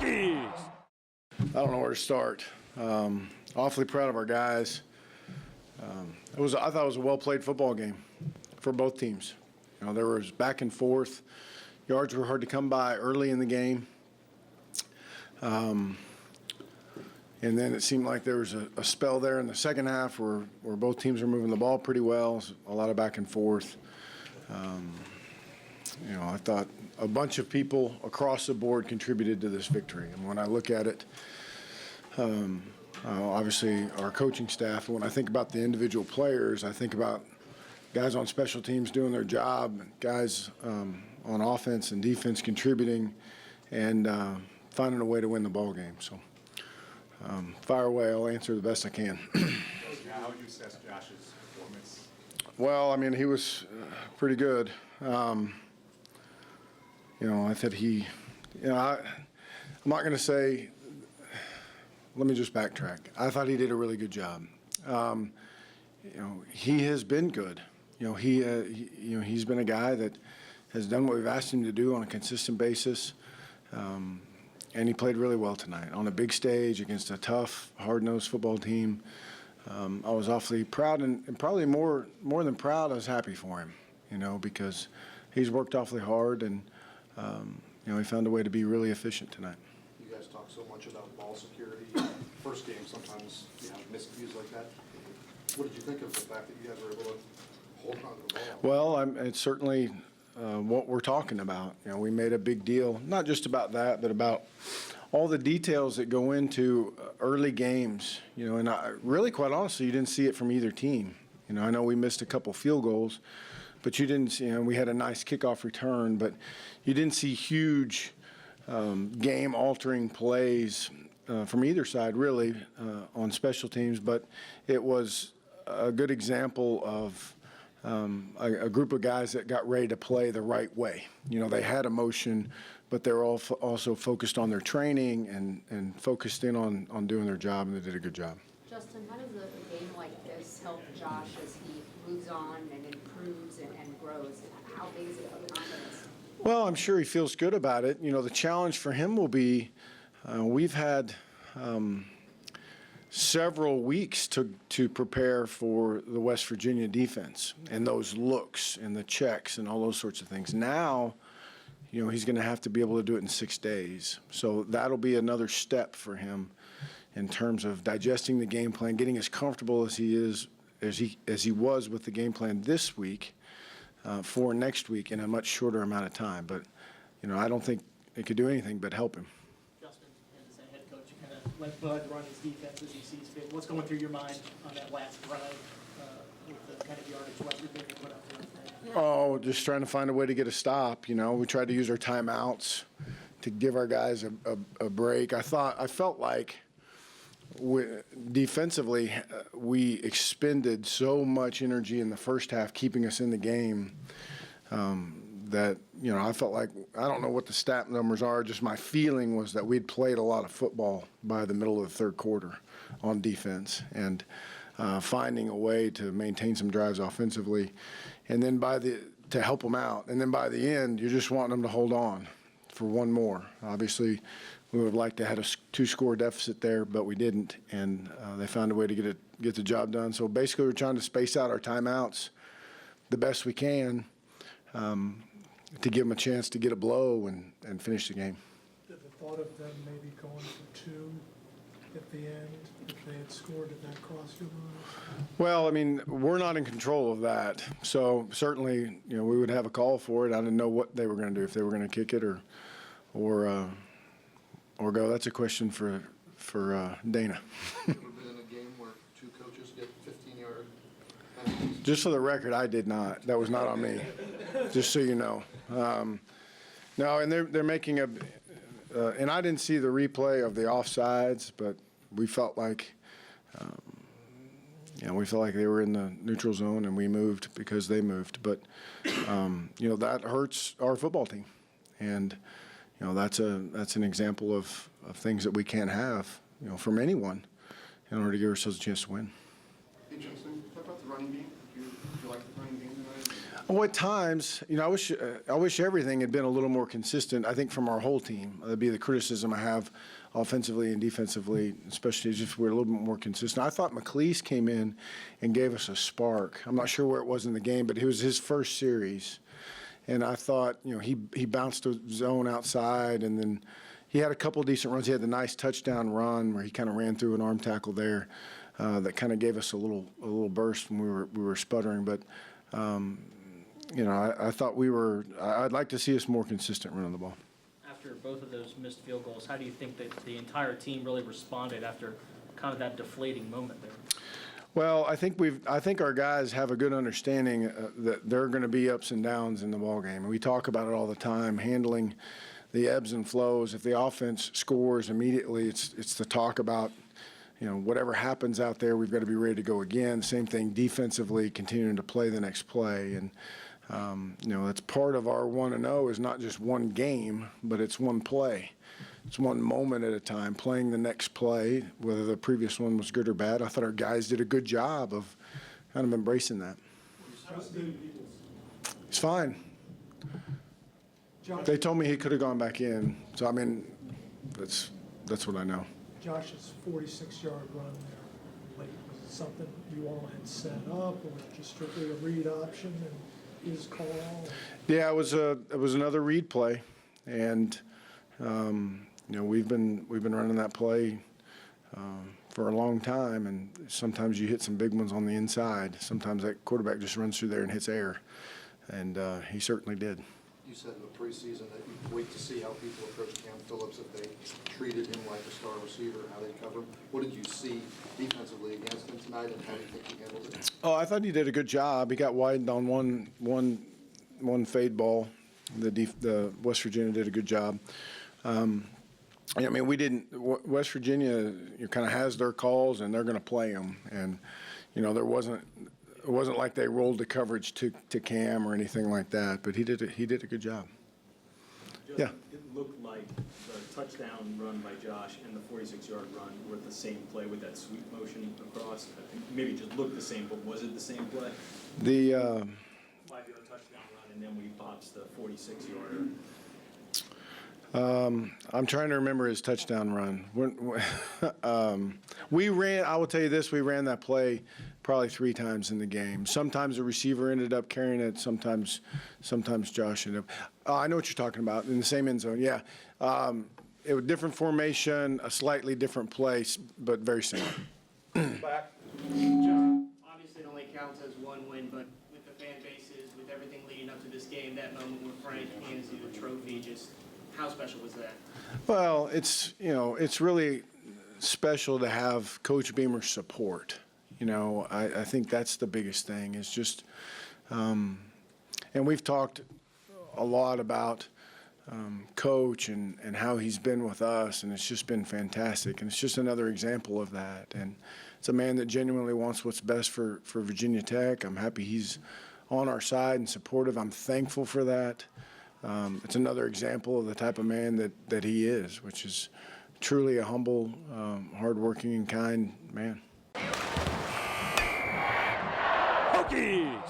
Rockies. I don't know where to start. Awfully proud of our guys. I thought it was a well-played football game for both teams. You know, there was back and forth. Yards were hard to come by early in the game. And then it seemed like there was a spell there in the second half where both teams were moving the ball pretty well, a lot of back and forth. You know, I thought a bunch of people across the board contributed to this victory. And when I look at it, obviously our coaching staff, and when I think about the individual players, I think about guys on special teams doing their job, guys on offense and defense contributing, and finding a way to win the ball game. So fire away, I'll answer the best I can. How would you assess Josh's performance? Well, I mean, he was pretty good. You know, I thought I'm not going to say, let me just backtrack. I thought he did a really good job. You know, he has been good. You know, he's been a guy that has done what we've asked him to do on a consistent basis. And he played really well tonight on a big stage against a tough, hard-nosed football team. I was awfully proud, and probably more than proud, I was happy for him, you know, because he's worked awfully hard, and, you know, he found a way to be really efficient tonight. You guys talk so much about ball security. First game, sometimes you have miscues like that. What did you think of the fact that you guys were able to hold on to the ball? Well, it's certainly what we're talking about. You know, we made a big deal, not just about that, but about all the details that go into early games. You know, and really, quite honestly, you didn't see it from either team. You know, I know we missed a couple field goals, but you didn't see, you know, we had a nice kickoff return, but you didn't see huge game-altering plays from either side, really, on special teams. But it was a good example of a group of guys that got ready to play the right way. You know, they had emotion, but they're all also focused on their training and focused in on doing their job, and they did a good job. Justin, how does a game like this help Josh as he moves on and improves and grows? How big is it for the confidence? Well, I'm sure he feels good about it. You know, the challenge for him will be we've had several weeks to prepare for the West Virginia defense and those looks and the checks and all those sorts of things. Now, you know, he's going to have to be able to do it in 6 days. So that'll be another step for him in terms of digesting the game plan, getting as comfortable as he was with the game plan this week for next week in a much shorter amount of time. But, you know, I don't think it could do anything but help him. Justin, as a head coach, you kind of let Bud run his defense as he sees fit. What's going through your mind on that last drive with the kind of yardage West Virginia put up there? Oh, just trying to find a way to get a stop. You know, we tried to use our timeouts to give our guys a break. I felt like defensively we expended so much energy in the first half keeping us in the game that, you know, I felt like, I don't know what the stat numbers are, just my feeling was that we'd played a lot of football by the middle of the third quarter on defense, and finding a way to maintain some drives offensively, and then to help them out. And then by the end, you're just wanting them to hold on for one more. Obviously, we would have liked to have a 2-score deficit there, but we didn't, and they found a way to get the job done. So basically, we're trying to space out our timeouts the best we can to give them a chance to get a blow and finish the game. Did the thought of them maybe going for 2 at the end, if they had scored, did that cross your mind? Well, I mean, we're not in control of that. So certainly, you know, we would have a call for it. I didn't know what they were going to do, if they were going to kick it or go. That's a question for Dana. Ever been in a game where 2 coaches get 15-yard penalties? Just for the record, I did not. That was not on me, just so you know. No, and they're making and I didn't see the replay of the offsides, but we felt like, you know, we felt like they were in the neutral zone and we moved because they moved. But, you know, that hurts our football team. And, you know, that's an example of things that we can't have, you know, from anyone in order to give ourselves a chance to win. Hey, Justin, talk about the running game. Did you like the running game tonight? Well, at times, you know, I wish everything had been a little more consistent. I think from our whole team, that'd be the criticism I have, offensively and defensively, especially just we're a little bit more consistent. I thought McLeese came in and gave us a spark. I'm not sure where it was in the game, but it was his first series, and I thought, you know, he bounced the zone outside, and then he had a couple of decent runs. He had the nice touchdown run where he kind of ran through an arm tackle there, that kind of gave us a little burst when we were sputtering, but. You know, I thought I'd like to see us more consistent running the ball. After both of those missed field goals, how do you think that the entire team really responded after kind of that deflating moment there? Well, I think our guys have a good understanding that there are going to be ups and downs in the ball game. We talk about it all the time, handling the ebbs and flows. If the offense scores immediately, it's the talk about, you know, whatever happens out there, we've got to be ready to go again. Same thing defensively, continuing to play the next play. And, you know, that's part of our 1-0 is not just one game, but it's one play. It's one moment at a time, playing the next play, whether the previous one was good or bad. I thought our guys did a good job of kind of embracing that. He's fine. They told me he could have gone back in. So, I mean, that's what I know. Josh's 46-yard run there late, was it something you all had set up, or was it just strictly a read option and his call? Yeah, it was another read play, and you know, we've been running that play for a long time, and sometimes you hit some big ones on the inside. Sometimes that quarterback just runs through there and hits air, and he certainly did. You said in the preseason that you'd wait to see how people approach Cam Phillips, if they treated him like a star receiver, how they cover him. What did you see defensively against him tonight, and how do you think he handled it? Oh, I thought he did a good job. He got widened on one fade ball. The West Virginia did a good job. I mean, West Virginia kind of has their calls, and they're going to play them. And, you know, it wasn't like they rolled the coverage to Cam or anything like that, but he did a good job. Justin, Yeah. it looked like the touchdown run by Josh and the 46-yard run were the same play with that sweep motion across. I think maybe it just looked the same, but was it the same play? The 5-yard touchdown run, and then when he pops the 46-yarder. I'm trying to remember his touchdown run. We ran. I will tell you this: we ran that play probably 3 times in the game. Sometimes the receiver ended up carrying it. Sometimes Josh ended up. I know what you're talking about in the same end zone. Yeah, it was different formation, a slightly different place, but very similar. Back. Obviously, it only counts as one win, but with the fan bases, with everything leading up to this game, that moment when Frank hands you the trophy, just how special was that? Well, it's really special to have Coach Beamer's support. You know, I think that's the biggest thing is just, and we've talked a lot about Coach and how he's been with us, and it's just been fantastic. And it's just another example of that. And it's a man that genuinely wants what's best for Virginia Tech. I'm happy he's on our side and supportive. I'm thankful for that. It's another example of the type of man that he is, which is truly a humble, hardworking, and kind man. Hokies!